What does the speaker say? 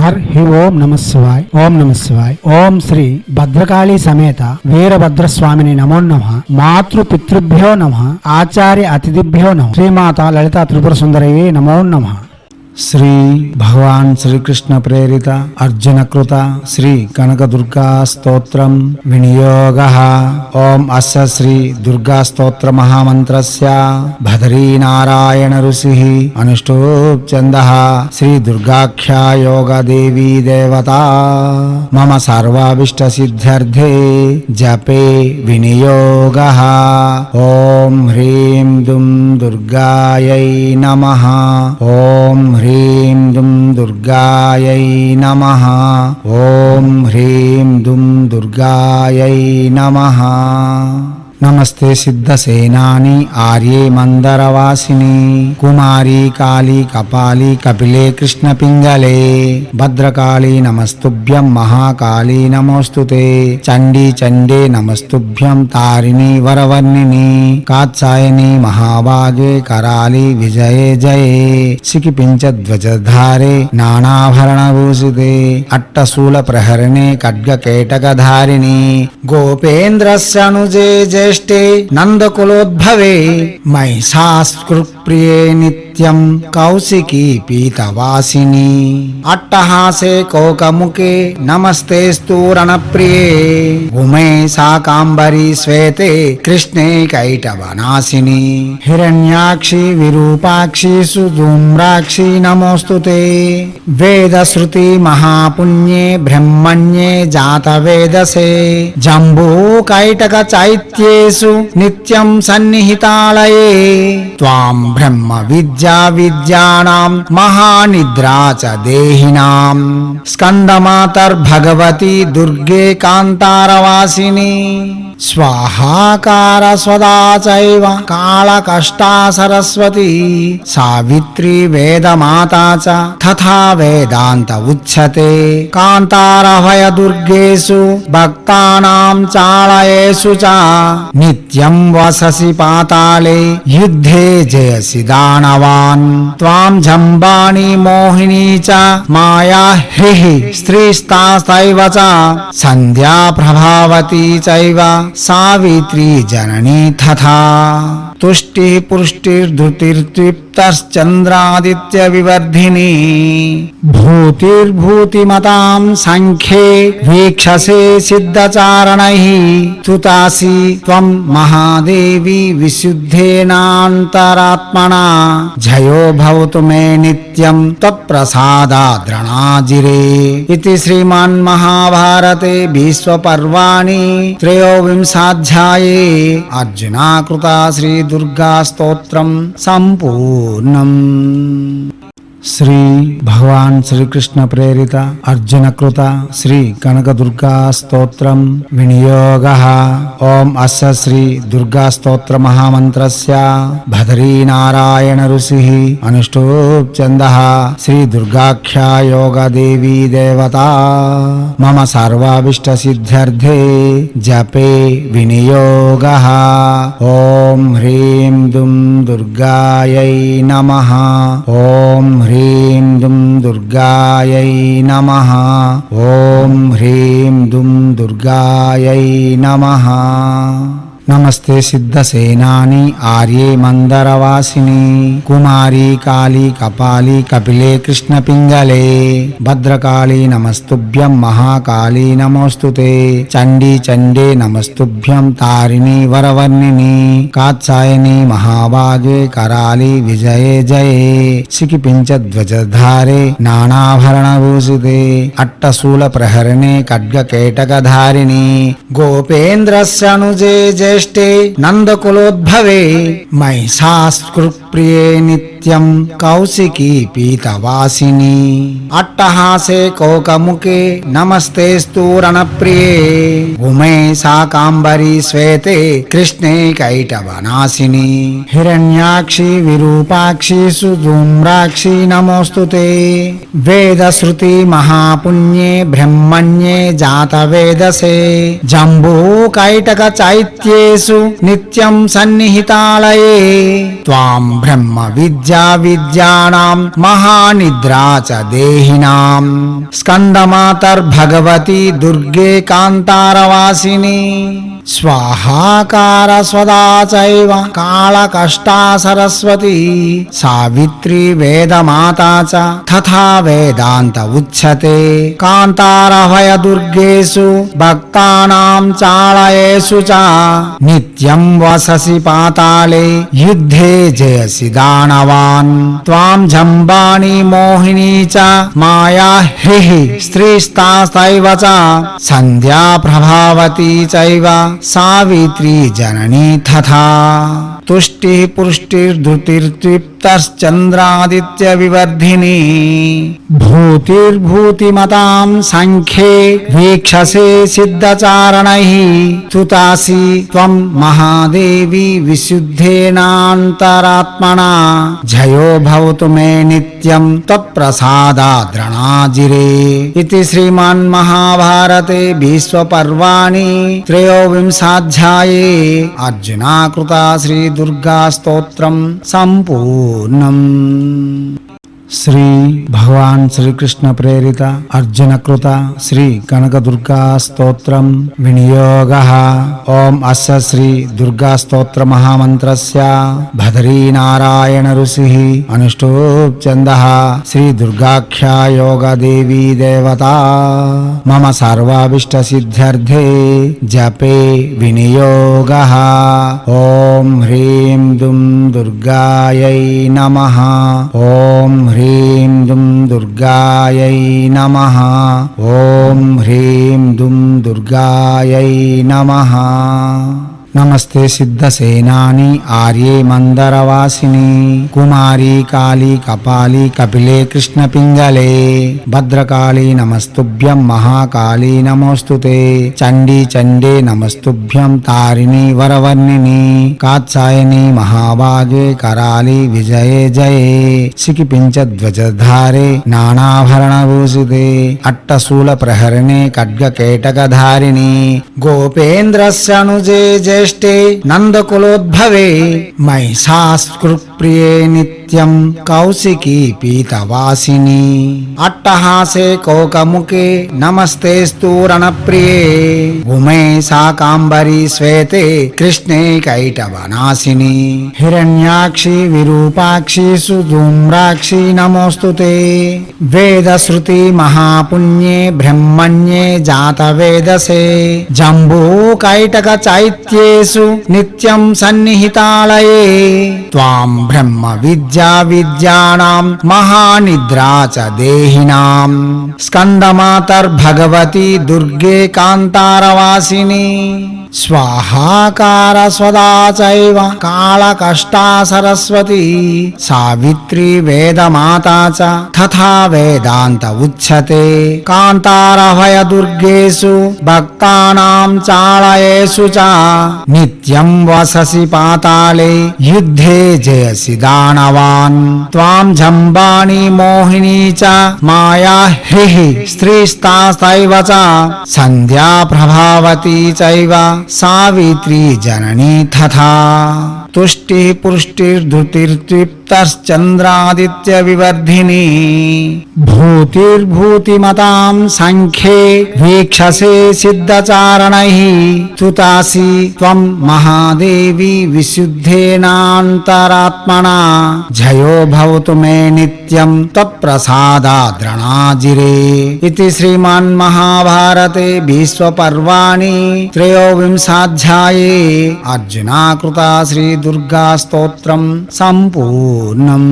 హి ఓం నమ శివాయ్. ఓం నమ శివాయ్. ఓం శ్రీ భద్రకాళీ సమేత వీరభద్రస్వామిని నమో నమః. మాతృ పితృభ్యో నమః. ఆచార్య అతిథిభ్యో నమః. శ్రీమాత లలితా త్రిపుర సుందరయే నమో నమః. శ్రీ భగవాన్ శ్రీకృష్ణ ప్రేరిత అర్జున కృత శ్రీ కనకదుర్గా స్తోత్రం వినియోగ. ఓం అస్య శ్రీ దుర్గా స్తోత్ర మహామంత్రస్య బదరీనారాయణ ఋషిః అనుష్ఠూప్ ఛందః శ్రీ దుర్గాఖ్యా యోగ దేవీ దేవతా మమ సర్వాభీష్ట సిద్ధ్యర్థే జపే వినియోగ. ఓం హ్రీం దుం దుర్గాయై నమః. ఓం హ్రీం దుం దుర్గాయై నమః. ఓం హ్రీం దుం దుర్గాయై నమః. నమస్తే సిద్ధసేనాని ఆర్యే మందరవాసిని కుమారీ కాళీ కపాలి కపిలే కృష్ణ పింగళే భద్రకాళీ నమస్తుభ్యం మహాకాళీ నమోస్తుతే చండీ చండే నమస్తుభ్యం తారిణి వరవర్ణిని కాత్సాయని మహాభాగే కరాళి విజయే జయే సికిపించధ్వజధారే నానాభరణభూషితే అట్టశూల ప్రహరణే ఖడ్గకేటకధారిణి గోపేంద్రస్యనుజే జ్యేష్ఠే నందకులోద్భవే మహిషాస్కృప్రియే నిత్యం కౌశికీ పీతవాసిని అట్టహాసే కోకముఖే నమస్తేస్తు రణప్రియే ఉమే శాకాంబరీ శ్వేతే కృష్ణే కైటవనాశిని హిరణ్యాక్షి విరూపాక్షి సుధూమ్రాక్షి నమోస్తుతే వేదశ్రుతి మహాపుణ్యే బ్రహ్మణ్యే జాతవేదసే జంబూ కైటక చైత్యేషు నిత్యం సన్నిహితాలయే త్వాం బ్రహ్మ విద్యా విద్యానాం మహానిద్రా చ దేహినాం స్కందమాతర్భగవతి దుర్గే కాంతారవాసిని స్వాహాకార స్వదా చైవ కాళకష్టా సరస్వతి సావిత్రి వేదమాతా చ తథా వేదాంత ఉచ్యతే కాంతారభయ దుర్గేషు భక్తానాం చాళయేషు చ నిత్యం వససి పాతాళే యుద్ధే జయసి దానవాన్ త్వాం జంబాని మోహినీ చ మాయా హ్రీః స్త్రీస్తాస్తైవ చ సంధ్యా ప్రభావతి చైవ సావిత్రీ జననీ తథా తుష్టి పుష్టిర్ధృతిర్తృప్తశ్చంద్రాదిత్య వివర్ధిని భూతిర్భూతిమతాం సంఖ్యే వీక్షసే సిద్ధచారణైః తుతాసి త్వం మహాదేవి విశుద్ధేనాంతరాత్మనా జయో భవతు మే నిత్యం తత్ప్రసాదాద్రణాజిరే. ఇతి శ్రీమన్ మహాభారతే భీష్మపర్వాణి త్రయోవింశాధ్యాయే అర్జునా కృత శ్రీ దుర్గా స్తోత్రం సంపూర్ణం. శ్రీ భగవాన్ శ్రీకృష్ణ ప్రేరిత అర్జున కృత శ్రీ కనకదుర్గా స్తోత్రం వినియోగ. ఓం అస్య శ్రీ దుర్గా స్తోత్ర మహామంత్రస్య బదరీనారాయణ ఋషిః అనుష్ఠూప్ ఛందః శ్రీ దుర్గాఖ్యా యోగ దేవీ దేవతా మమ సర్వాభీష్ట సిద్ధ్యర్థే జపే వినియోగ. ఓం హ్రీం దుం దుర్గాయై నమః. ఓం హ్రీం దుం దుర్గాయై నమః. ఓం హ్రీం దుం దుర్గాయై నమః. నమస్తే సిద్ధసేనాని ఆర్యే మందరవాసిని కుమారీ కాళీ కపాలి కపిలే కృష్ణ పింగళే భద్రకాళీ నమస్తుభ్యం మహాకాళీ నమోస్తుతే చండీ చండే నమస్తుభ్యం తారిణి వరవర్ణిని కాత్సాయని మహాభాగే కరాళి విజయే జయే సికిపించధ్వజధారే నానాభరణభూషితే అట్టశూల ప్రహరణే ఖడ్గకేటకధారిణి గోపేంద్రస్యనుజే జ్యేష్ఠే నందకులోద్భవే మహిషాస్కృప్రియే నిత్యం కౌశికీ పీతవాసిని అట్టహాసే కోకముఖే నమస్తేస్తు రణప్రియే ఉమే శాకాంబరీ శ్వేతే కృష్ణే కైటవనాశిని హిరణ్యాక్షి విరూపాక్షి సుధూమ్రాక్షి నమోస్తుతే వేదశ్రుతి మహాపుణ్యే బ్రహ్మణ్యే జాతవేదసే జంబూ కైటక చైత్యే दुर्गेषु नित्यं सन्निहितालये त्वां ब्रह्म विद्या विद्यानां महानिद्रा च देहिनां स्कन्दमातर्भगवती दुर्गे कान्तारवासिनी स्वाहाकार स्वदा चैव कालकष्टा सरस्वती सावित्री वेदमाता च तथा वेदान्त उच्यते कान्तारभय दुर्गेषु भक्तानां चालयेषु च नित्यं वससि पाताले युद्धे जयसि दानवान् त्वां जम्बाणि मोहिनी च माया ह्रीः स्त्रीस्तास्तैव च सन्ध्या प्रभावती चैव सावित्री जननी तथा तुष्टिः पुष्टिर्धृतिर्तृप्तश्चन्द्रादित्य विवर्धिनी भूतिर्भूतिमतां संख्ये वीक्षसे सिद्धचारणैः तुतासि त्वं महादेवी विशुद्धेनान्तरात्मना जयो भवतु मे नित्यं त्वत्प्रसादाद्रणाजिरे इति श्रीमन्महाभारते भीष्मपर्वाणि त्रयोविंशाध्याये अर्जुनाकृता श्री दुर्गा स्तोत्रम संपूर्णम। శ్రీ భగవాన్ శ్రీకృష్ణ ప్రేరిత అర్జున కృత శ్రీ కనక దుర్గా స్తోత్రం వినియోగ ఓం అస్య శ్రీ దుర్గా స్తోత్ర మహామంత్రస్య భదరీ నారాయణ ఋషి అనుష్ఠూప్ ఛందః శ్రీ దుర్గాఖ్యా యోగ దేవీ దేవతా మమ సర్వాభీష్ట సిద్ధ్యర్థే జపే వినియోగ ఓం హ్రీం దుం దుర్గాయై నమః ఓం హ్రీం దుం దుర్గాయై నమః ఓం హ్రీం దుం దుర్గాయై నమః। నమస్తే సిద్ధసేనాని ఆర్యే మందరవాసిని కుమారి కాళీ కపాలి కపిలే కృష్ణ పింగళే భద్రకాళీ నమస్తుభ్యం మహాకాళీ నమోస్తుతే చండీ చండే నమస్తుభ్యం తారిణి వరవర్ణిని కాత్సాయని మహాభాగే కరాళి విజయే జయే సికిపించధ్వజధారే నానాభరణభూషితే అట్టశూల ప్రహరణే ఖడ్గకేటకధారిణి గోపేంద్రస్యనుజే జ్యేష్ఠే నందకులోద్భవే మహిషాసురప్రియే నిత్యం కౌశికీ పీతవాసిని అట్టహాసే కోకముఖే నమస్తేస్తు రణప్రియే ఉమే శాకాంబరీ శ్వేతే కృష్ణే కైటవనాశిని హిరణ్యాక్షి విరూపాక్షి సుధూమ్రాక్షి నమోస్తుతే వేదశ్రుతి మహాపుణ్యే బ్రహ్మణ్యే జాతవేదసే జంబూ కైటక చైత్యేషు నిత్యం సన్నిహితాలయే త్వాం బ్రహ్మ విద్యా విద్యానాం మహానిద్రా చ దేహినాం స్కందమాతర్భగవతి దుర్గే కాంతారవాసిని స్వాహాకార స్వదా చైవ కాళకష్టా సరస్వతి సావిత్రీ వేదమాతా చ తథా వేదాంత ఉచ్యతే కాంతారభయ దుర్గేషు భక్తానాం చాళయేషు చ నిత్యం వససి పాతాళే యుద్ధే జయసి దానవాన్ త్వాం జంబాణి మోహినీ చ మాయా హ్రీః స్త్రీస్తాస్తైవ చ సంధ్యా ప్రభావతి చైవ సావిత్రీ జననీ తథా तुष्टिः पुष्टिर्धृतिर्तृप्तश्चन्द्रादित्य विवर्धिनी भूतिर्भूतिमतां संख्ये वीक्षसे सिद्धचारणैः तुतासि त्वं महादेवी विशुद्धेनान्तरात्मना जयो भवतु मे नित्यं त्वत्प्रसादाद्रणाजिरे इति श्रीमन्महाभारते भीष्मपर्वाणि त्रयोविंशाध्याये अर्जुनाकृता श्री दुर्गा स्तोत्रम संपूर्णम।